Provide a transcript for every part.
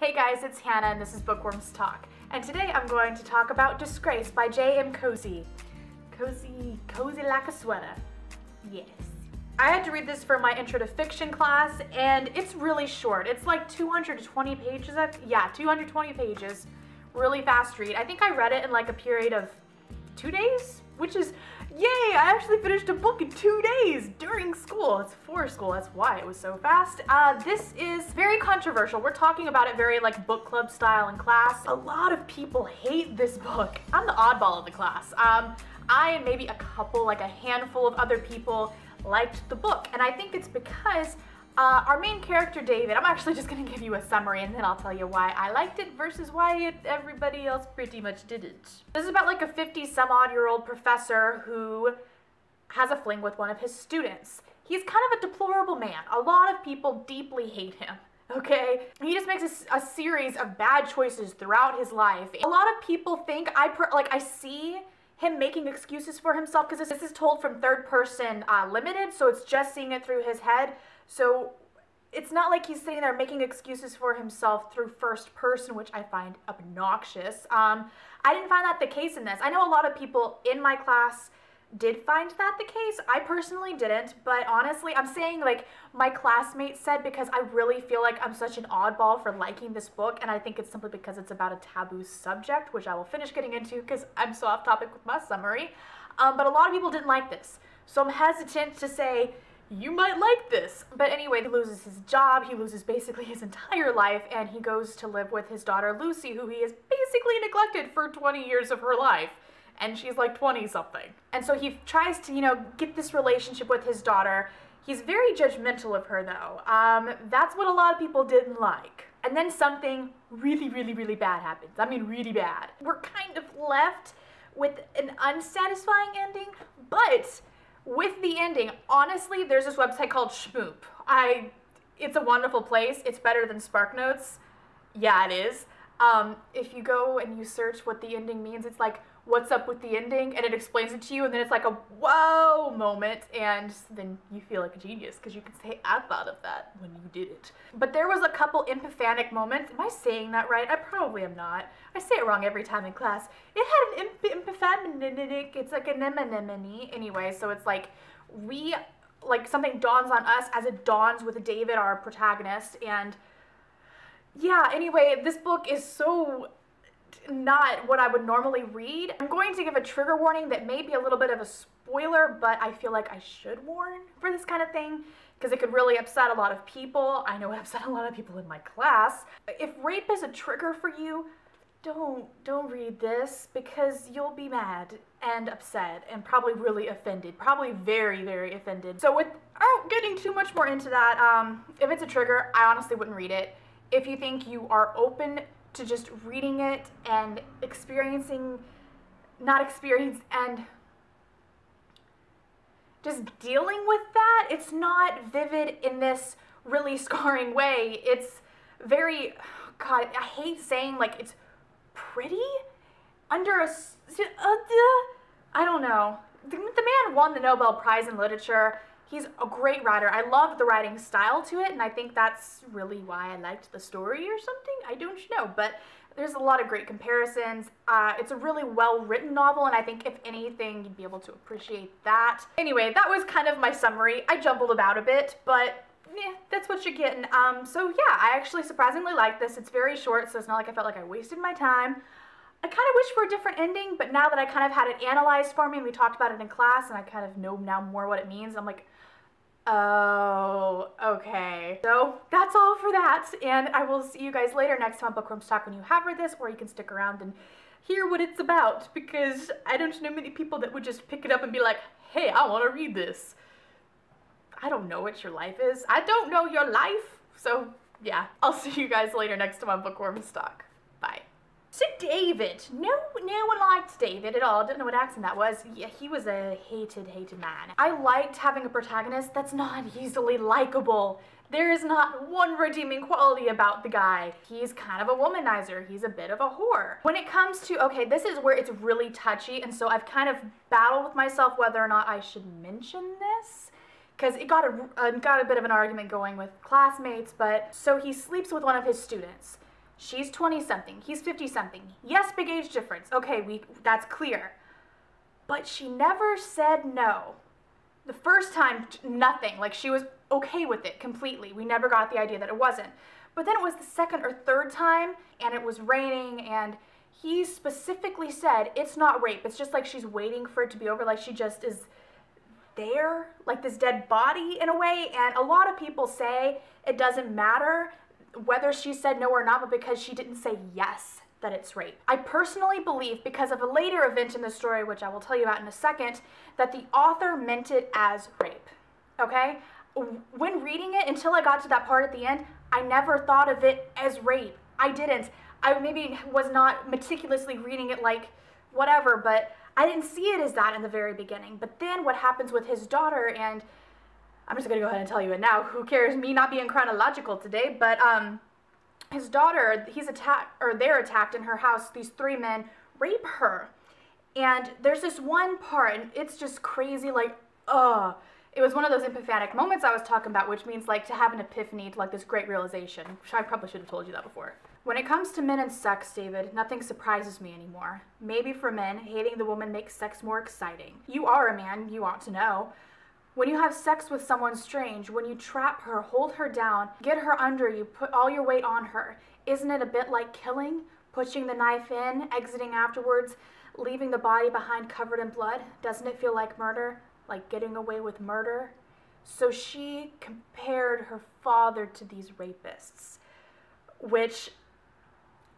Hey guys, it's Hannah and this is Bookworms Talk. And today I'm going to talk about Disgrace by J.M. Coetzee. Cozy like a sweater. Yes. I had to read this for my intro to fiction class and it's really short. It's like 220 pages. 220 pages. Really fast read. I think I read it in like a period of 2 days, which is, yay, I actually finished a book in 2 days during school. It's for school, that's why it was so fast. This is very controversial. We're talking about it very like book club style in class. A lot of people hate this book. I'm the oddball of the class. I and maybe a handful of other people liked the book, and I think it's because our main character, David, I'm actually just gonna give you a summary and then I'll tell you why I liked it versus why everybody else pretty much didn't. This is about like a 50-some-odd-year-old professor who has a fling with one of his students. He's kind of a deplorable man. A lot of people deeply hate him, okay? He just makes a series of bad choices throughout his life. A lot of people think, I see him making excuses for himself because this is told from third person limited, so it's just seeing it through his head. So it's not like he's sitting there making excuses for himself through first person, which I find obnoxious. I didn't find that the case in this. I know a lot of people in my class did find that the case. I personally didn't, but honestly, I'm saying like my classmates said because I really feel like I'm such an oddball for liking this book, and I think it's simply because it's about a taboo subject, which I will finish getting into because I'm so off topic with my summary. But a lot of people didn't like this, so I'm hesitant to say you might like this. But anyway, he loses his job, he loses basically his entire life, and he goes to live with his daughter Lucy, who he has basically neglected for 20 years of her life. And she's like 20-something. And so he tries to, get this relationship with his daughter. He's very judgmental of her, though. That's what a lot of people didn't like. And then something really, really, really bad happens. I mean, really bad. We're kind of left with an unsatisfying ending, but with the ending, honestly, there's this website called Shmoop. It's a wonderful place. It's better than SparkNotes. Yeah, it is. If you go and you search what the ending means, it's like, what's up with the ending? And it explains it to you, and then it's like a whoa moment, and then you feel like a genius because you can say, I thought of that when you did it. But there was a couple epiphanic moments. Am I saying that right? I probably am not. I say it wrong every time in class. It had an epiphanic, it's like an anemone. Anyway, so it's like something dawns on us as it dawns with David, our protagonist, and yeah, anyway, this book is so not what I would normally read. I'm going to give a trigger warning that may be a little bit of a spoiler, but I feel like I should warn for this kind of thing because it could really upset a lot of people. I know it upset a lot of people in my class. If rape is a trigger for you, don't read this because you'll be mad and upset and probably really offended, probably very, very offended. So without getting too much more into that, if it's a trigger, I honestly wouldn't read it. If you think you are open to just reading it and and just dealing with that, it's not vivid in this really scarring way. It's very, God, I hate saying like it's pretty under a, I don't know. The man won the Nobel Prize in Literature. He's a great writer. I loved the writing style to it, and I think that's really why I liked the story or something. I don't know, but there's a lot of great comparisons. It's a really well-written novel, and I think if anything, you'd be able to appreciate that. Anyway, that was kind of my summary. I jumbled about a bit, but yeah, that's what you're getting. So yeah, I actually surprisingly like this. It's very short, so it's not like I felt like I wasted my time. I kind of wish for a different ending, but now that I kind of had it analyzed for me and we talked about it in class and I kind of know now more what it means, I'm like, oh, okay. So that's all for that, and I will see you guys later next time on Bookworms Talk when you have read this, or you can stick around and hear what it's about, because I don't know many people that would just pick it up and be like, hey, I want to read this. I don't know what your life is. I don't know your life. So yeah, I'll see you guys later next time on Bookworms Talk. Bye. So David, no one liked David at all. Didn't know what accent that was. Yeah, he was a hated man. I liked having a protagonist that's not easily likable. There is not one redeeming quality about the guy. He's kind of a womanizer. He's a bit of a whore. When it comes to, okay, this is where it's really touchy, and so I've kind of battled with myself whether or not I should mention this, because it got a bit of an argument going with classmates. But so he sleeps with one of his students. She's 20-something, he's 50-something. Yes, big age difference. Okay, that's clear. But she never said no. The first time, nothing. Like, she was okay with it completely. We never got the idea that it wasn't. But then it was the second or third time, and it was raining, and he specifically said, it's not rape. It's just like she's waiting for it to be over, like she just is there, like this dead body in a way. And a lot of people say it doesn't matter whether she said no or not, but because she didn't say yes, that it's rape. I personally believe, because of a later event in the story, which I will tell you about in a second, that the author meant it as rape, okay? When reading it, until I got to that part at the end, I never thought of it as rape. I didn't. I maybe was not meticulously reading it like whatever, but I didn't see it as that in the very beginning. But then what happens with his daughter, and I'm just gonna go ahead and tell you it now, who cares, me not being chronological today, but his daughter, they're attacked in her house. These three men rape her. And there's this one part, and it's just crazy, like, it was one of those epiphanic moments I was talking about, which means like to have an epiphany, to like this great realization, which I probably should have told you that before. When it comes to men and sex, David, nothing surprises me anymore. Maybe for men, hating the woman makes sex more exciting. You are a man, you ought to know. When you have sex with someone strange, when you trap her, hold her down, get her under you, put all your weight on her, isn't it a bit like killing? Pushing the knife in, exiting afterwards, leaving the body behind covered in blood? Doesn't it feel like murder? Like getting away with murder? So she compared her father to these rapists, which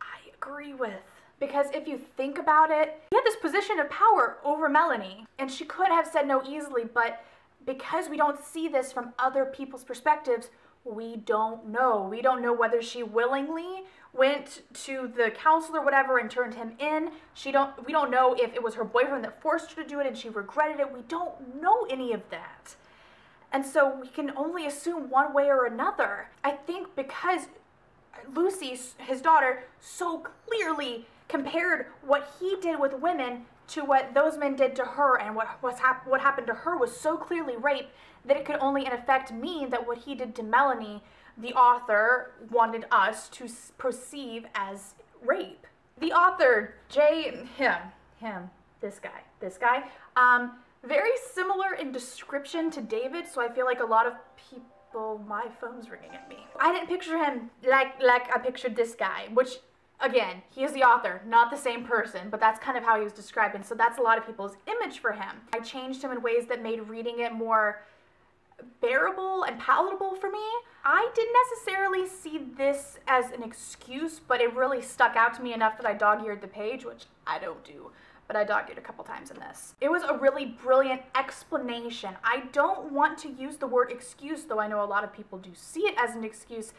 I agree with. Because if you think about it, he had this position of power over Melanie, and she could have said no easily, but because we don't see this from other people's perspectives, we don't know. We don't know whether she willingly went to the counselor or whatever and turned him in. We don't know if it was her boyfriend that forced her to do it and she regretted it. We don't know any of that. And so we can only assume one way or another. I think because Lucy, his daughter, so clearly compared what he did with women to what those men did to her, and what happened to her was so clearly rape, that it could only in effect mean that what he did to Melanie, the author wanted us to perceive as rape. The author, this guy, very similar in description to David, so I feel like a lot of people, my phone's ringing at me. I didn't picture him like I pictured this guy, which, again, he is the author, not the same person, but that's kind of how he was described, and so that's a lot of people's image for him. I changed him in ways that made reading it more bearable and palatable for me. I didn't necessarily see this as an excuse, but it really stuck out to me enough that I dog-eared the page, which I don't do, but I dog-eared a couple times in this. It was a really brilliant explanation. I don't want to use the word excuse, though I know a lot of people do see it as an excuse.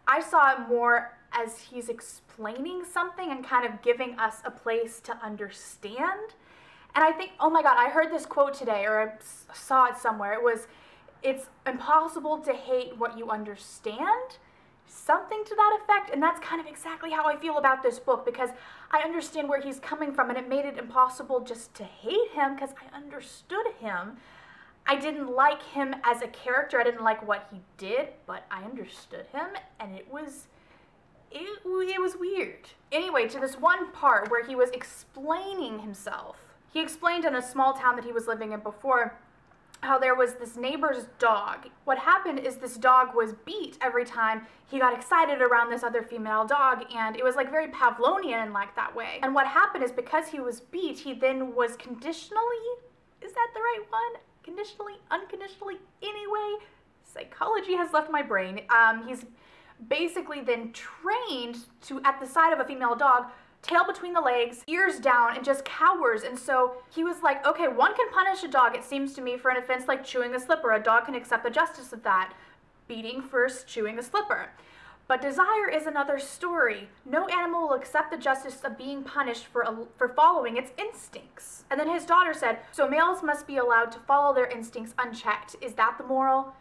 I saw it more as he's explaining something and kind of giving us a place to understand. And I think, oh my God, I heard this quote today, or I saw it somewhere. It was, it's impossible to hate what you understand, something to that effect. And that's kind of exactly how I feel about this book, because I understand where he's coming from, and it made it impossible just to hate him because I understood him. I didn't like him as a character. I didn't like what he did, but I understood him, and it was weird. Anyway, to this one part where he was explaining himself. He explained in a small town that he was living in before how there was this neighbor's dog. What happened is this dog was beat every time he got excited around this other female dog, and it was like very Pavlovian in like that way. And what happened is, because he was beat, he then was conditionally, is that the right one? Conditionally, unconditionally, anyway, psychology has left my brain. He's basically then trained to, at the side of a female dog, tail between the legs, ears down, and just cowers. And so he was like, okay, one can punish a dog, it seems to me, for an offense like chewing a slipper. A dog can accept the justice of that. Beating first, chewing a slipper. But desire is another story. No animal will accept the justice of being punished for following its instincts. And then his daughter said, so males must be allowed to follow their instincts unchecked. Is that the moral?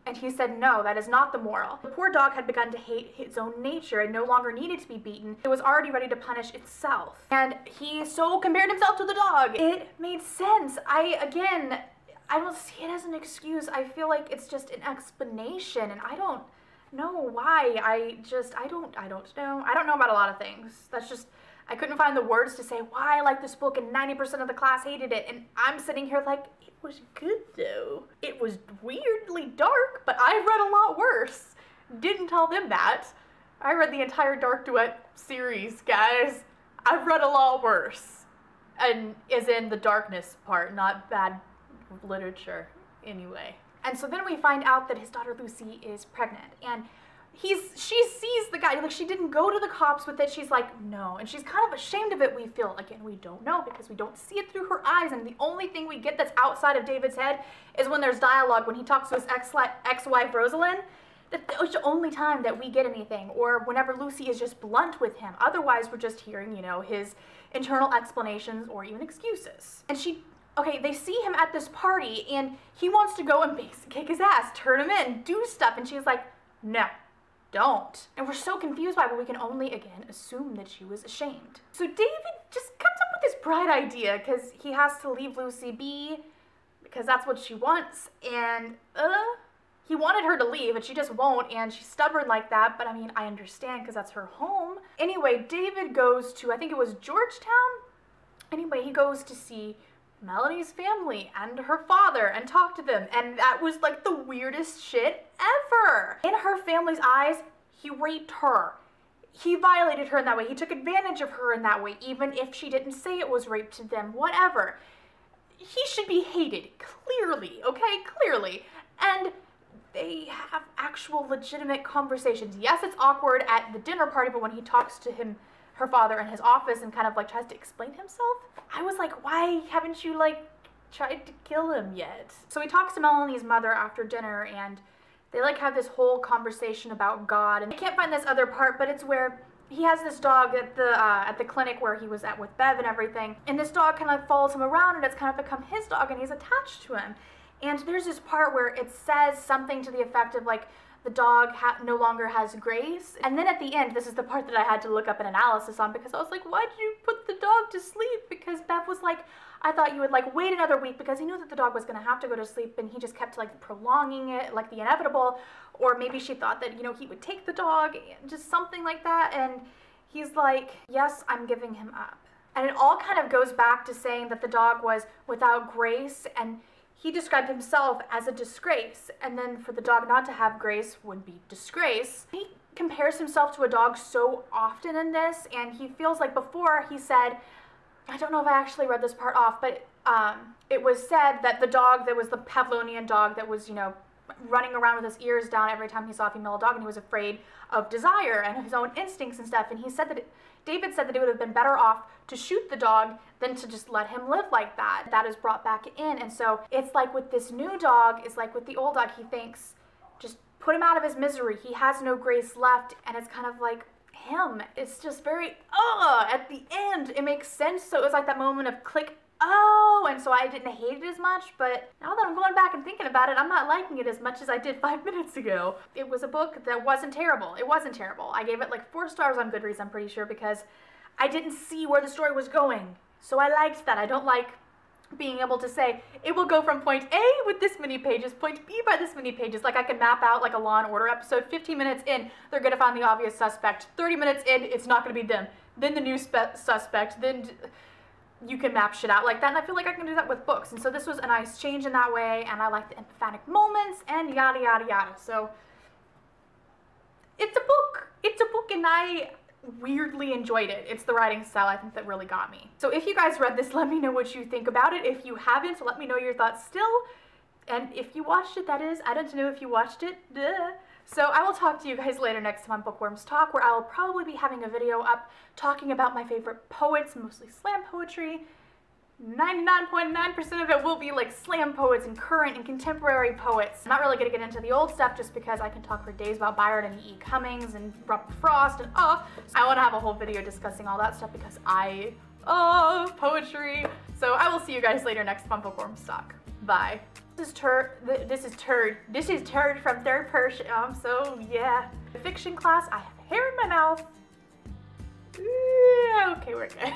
And he said, no, that is not the moral. The poor dog had begun to hate its own nature and no longer needed to be beaten. It was already ready to punish itself. And he so compared himself to the dog. It made sense. I don't see it as an excuse. I feel like it's just an explanation, and I don't No, why? I don't know. I don't know about a lot of things. That's just, I couldn't find the words to say why I like this book and 90% of the class hated it. And I'm sitting here like, it was good though. It was weirdly dark, but I've read a lot worse. Didn't tell them that. I read the entire Dark Duet series, guys. I've read a lot worse. And is in the darkness part, not bad literature anyway. And so then we find out that his daughter Lucy is pregnant, and she sees the guy, like she didn't go to the cops with it, she's like, no, and she's kind of ashamed of it, we feel. Again, we don't know because we don't see it through her eyes, and the only thing we get that's outside of David's head is when there's dialogue, when he talks to his ex-wife Rosalind. That was the only time that we get anything, or whenever Lucy is just blunt with him. Otherwise, we're just hearing, you know, his internal explanations or even excuses. And they see him at this party, and he wants to go and basically kick his ass, turn him in, do stuff, and she's like, no, don't. And we're so confused by it, but we can only, again, assume that she was ashamed. So David just comes up with this bright idea, because he has to leave Lucy be, because that's what she wants, and, he wanted her to leave, and she just won't, and she's stubborn like that, but I mean, I understand, because that's her home. Anyway, David goes to, I think it was Georgetown? Anyway, he goes to see Melanie's family and her father and talk to them, and that was like the weirdest shit ever. In her family's eyes, he raped her. He violated her in that way. He took advantage of her in that way, even if she didn't say it was rape to them, whatever. He should be hated, clearly, okay? Clearly. And they have actual legitimate conversations. Yes, it's awkward at the dinner party, but when he talks to her father in his office and kind of like tries to explain himself, I was like, why haven't you like tried to kill him yet? So he talks to Melanie's mother after dinner, and they like have this whole conversation about God. And I can't find this other part, but it's where he has this dog at the clinic where he was at with Bev and everything, and this dog kind of follows him around, and it's kind of become his dog, and he's attached to him. And there's this part where it says something to the effect of like, the dog no longer has grace. And then at the end, this is the part that I had to look up an analysis on, because I was like, why'd you put the dog to sleep? Because Bev was like, I thought you would like wait another week, because he knew that the dog was gonna have to go to sleep, and he just kept like prolonging it, like the inevitable. Or maybe she thought that, you know, he would take the dog, just something like that. And he's like, yes, I'm giving him up. And it all kind of goes back to saying that the dog was without grace, and he described himself as a disgrace, and then for the dog not to have grace would be disgrace. He compares himself to a dog so often in this, and he feels like before he said, I don't know if I actually read this part off, but it was said that the dog that was the Pavlovian dog that was, you know, running around with his ears down every time he saw a female dog, and he was afraid of desire and his own instincts and stuff, and he said that David said that it would have been better off to shoot the dog than to just let him live like that. That is brought back in. And so it's like with this new dog, it's like with the old dog, he thinks, just put him out of his misery. He has no grace left. And it's kind of like him. It's just very, at the end, it makes sense. So it was like that moment of click, oh, and so I didn't hate it as much, but now that I'm going back and thinking about it, I'm not liking it as much as I did 5 minutes ago. It was a book that wasn't terrible. It wasn't terrible. I gave it like 4 stars on Goodreads, I'm pretty sure, because I didn't see where the story was going. So I liked that. I don't like being able to say, it will go from point A with this many pages, point B by this many pages. Like I can map out like a Law & Order episode, 15 minutes in, they're gonna find the obvious suspect. 30 minutes in, it's not gonna be them. Then the new suspect, then you can map shit out like that, and I feel like I can do that with books. And so this was a nice change in that way, and I like the empathetic moments, and yada yada yada. So it's a book, and I weirdly enjoyed it. It's the writing style, I think, that really got me. So if you guys read this, let me know what you think about it. If you haven't, let me know your thoughts still. And if you watched it, that is, I don't know if you watched it, duh. So I will talk to you guys later next time on Bookworms Talk, where I will probably be having a video up talking about my favorite poets, mostly slam poetry. 99.9% of it will be like slam poets and current and contemporary poets. I'm not really going to get into the old stuff just because I can talk for days about Byron and E. Cummings and Robert Frost and I want to have a whole video discussing all that stuff because I love poetry. So I will see you guys later next time on Bookworms Talk. Bye. This is Turd from third person. So yeah. Fiction class, I have hair in my mouth. Yeah, okay, we're good.